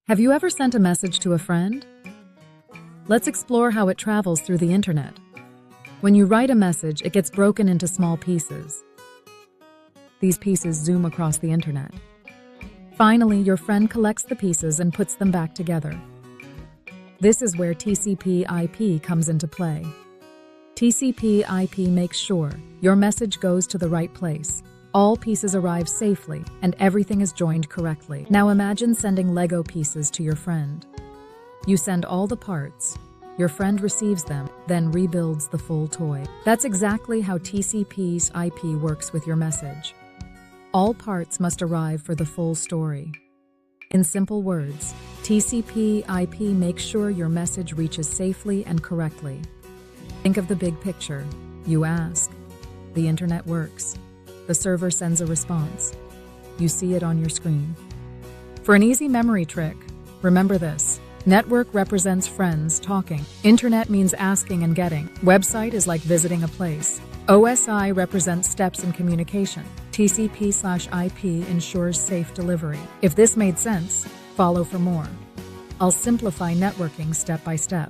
Have you ever sent a message to a friend? Let's explore how it travels through the internet. When you write a message, it gets broken into small pieces. These pieces zoom across the internet. Finally, your friend collects the pieces and puts them back together. This is where TCP/IP comes into play. TCP/IP makes sure your message goes to the right place. All pieces arrive safely, and everything is joined correctly. Now imagine sending Lego pieces to your friend. You send all the parts, your friend receives them, then rebuilds the full toy. That's exactly how TCP/IP works with your message. All parts must arrive for the full story. In simple words, TCP/IP makes sure your message reaches safely and correctly. Think of the big picture. You ask. The internet works. The server sends a response. You see it on your screen. For an easy memory trick, remember this. Network represents friends talking. Internet means asking and getting. Website is like visiting a place. OSI represents steps in communication. TCP/IP ensures safe delivery. If this made sense, follow for more. I'll simplify networking step by step.